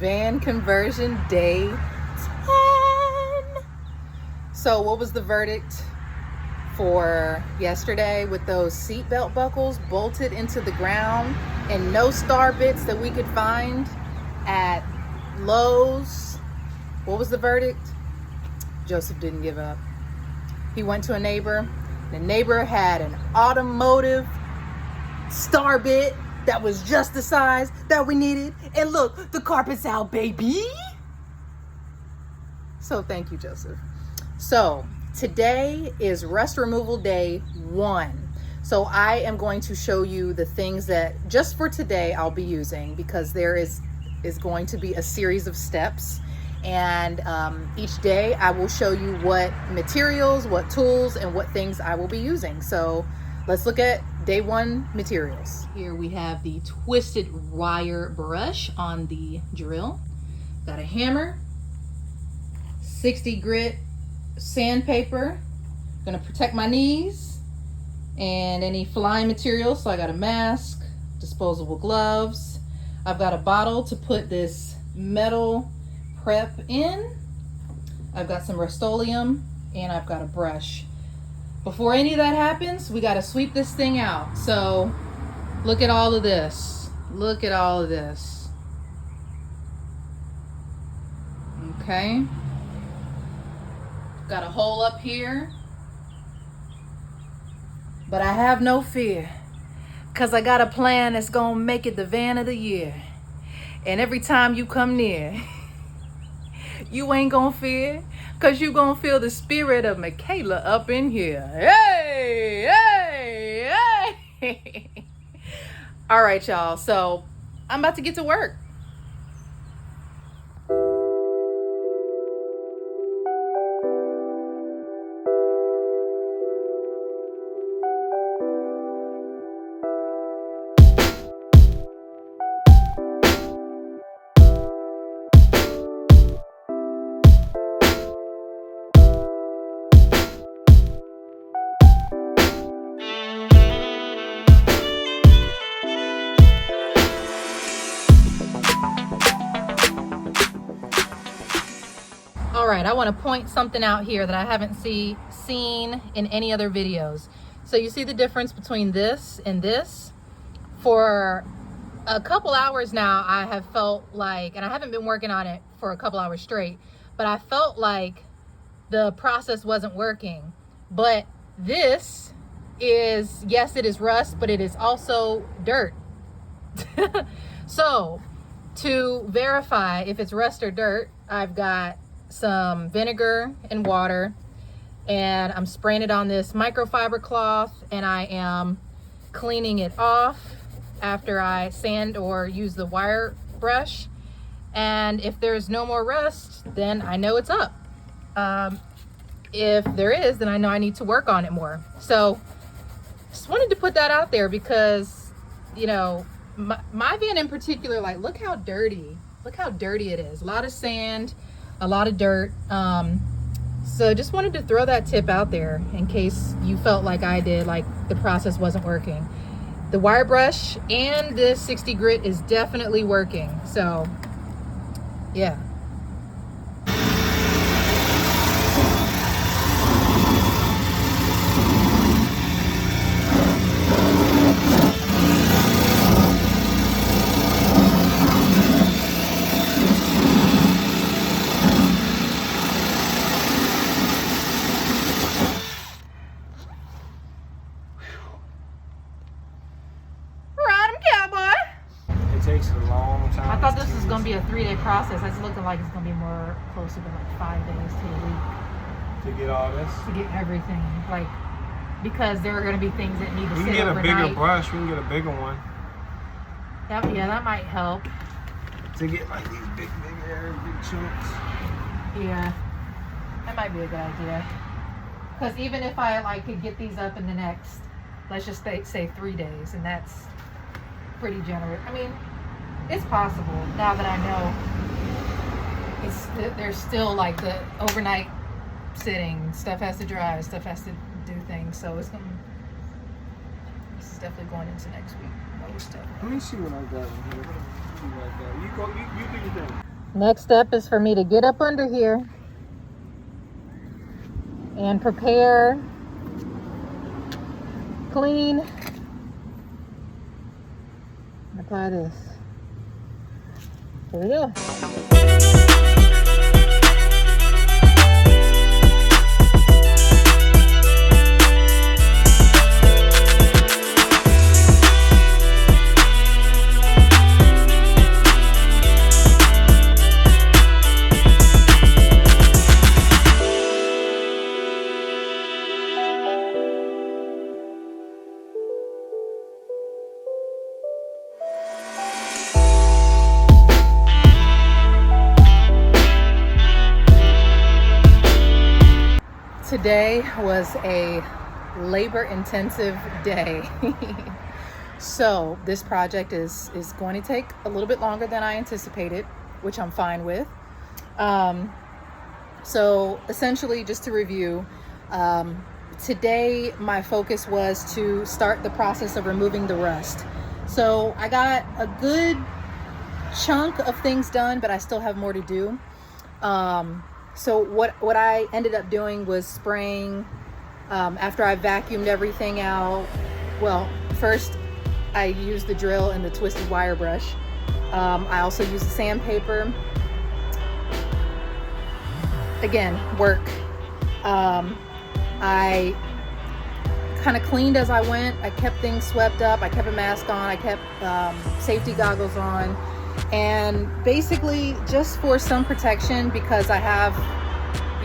Van conversion day 10. So what was the verdict for yesterday with those seatbelt buckles bolted into the ground and no star bits that we could find at Lowe's? What was the verdict? Joseph didn't give up. He went to a neighbor. The neighbor had an automotive star bit that was just the size that we needed. And look, the carpet's out, baby. So thank you, Joseph. So today is rust removal day 1. So I am going to show you the things that just for today I'll be using, because there is going to be a series of steps. And each day I will show you what materials, what tools, and what things I will be using. So let's look at day 1 materials. Here we have the twisted wire brush on the drill. Got a hammer, 60 grit sandpaper. Gonna protect my knees and any flying material. So I got a mask, disposable gloves. I've got a bottle to put this metal prep in. I've got some Rust-Oleum and I've got a brush. Before any of that happens, we got to sweep this thing out. So look at all of this. Look at all of this. Okay. Got a hole up here. But I have no fear, because I got a plan that's going to make it the van of the year. And every time you come near, you ain't gonna fear, because you gonna feel the spirit of Michaela up in here. Hey, hey, hey. All right, y'all. So I'm about to get to work. All right, I want to point something out here that I haven't seen in any other videos. So you see the difference between this and this? For a couple hours now, I have felt like, and I haven't been working on it for a couple hours straight, but I felt like the process wasn't working. But this is, yes, it is rust, but it is also dirt. So to verify if it's rust or dirt, I've got some vinegar and water, and I'm spraying it on this microfiber cloth, and I am cleaning it off after I sand or use the wire brush. And if there's no more rust, then I know it's up. If there is, then I know I need to work on it more. So just wanted to put that out there, because you know, my van in particular, like, look how dirty it is. A lot of sand, a lot of dirt. So just wanted to throw that tip out there in case you felt like I did, like the process wasn't working. The wire brush and this 60 grit is definitely working. So yeah. Takes a long time. I thought this was going to be a 3-day process. It's looking like it's going to be more closer to like 5 days to a week. To get all this? To get everything. Like, because there are going to be things that need to sit overnight. We can get a bigger brush. We can get a bigger one. That might help. To get like these big chunks. Yeah. That might be a good idea. Because even if I like could get these up in the next, let's just say 3 days, and that's pretty generous. I mean, it's possible now that I know there's still like the overnight sitting, stuff has to dry, stuff has to do things, so this is definitely going into next week. Most definitely. Let me see what I got in here. You do your thing. Next step is for me to get up under here and prepare, clean, apply this. Here we go. Today was a labor-intensive day. So this project is going to take a little bit longer than I anticipated, which I'm fine with. So essentially, just to review, today my focus was to start the process of removing the rust. So I got a good chunk of things done, but I still have more to do. So what I ended up doing was spraying, after I vacuumed everything out. Well, first I used the drill and the twisted wire brush. I also used the sandpaper. Again, work. I kind of cleaned as I went. I kept things swept up. I kept a mask on. I kept safety goggles on. And basically just for some protection, because I have,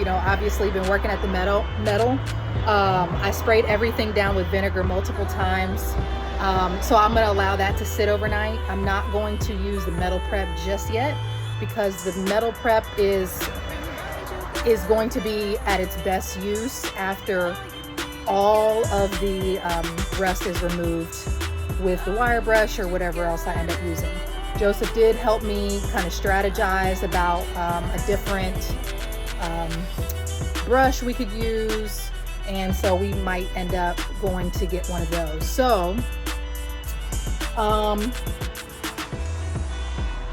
obviously been working at the metal, I sprayed everything down with vinegar multiple times. So I'm going to allow that to sit overnight. I'm not going to use the metal prep just yet, because the metal prep is going to be at its best use after all of the rust is removed with the wire brush or whatever else I end up using. Joseph did help me kind of strategize about a different brush we could use, and so we might end up going to get one of those. So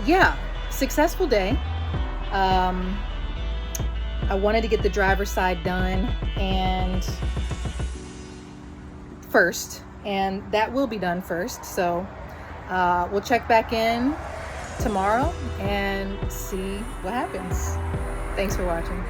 yeah, successful day. I wanted to get the driver's side done and that will be done first. So we'll check back in tomorrow and see what happens. Thanks for watching.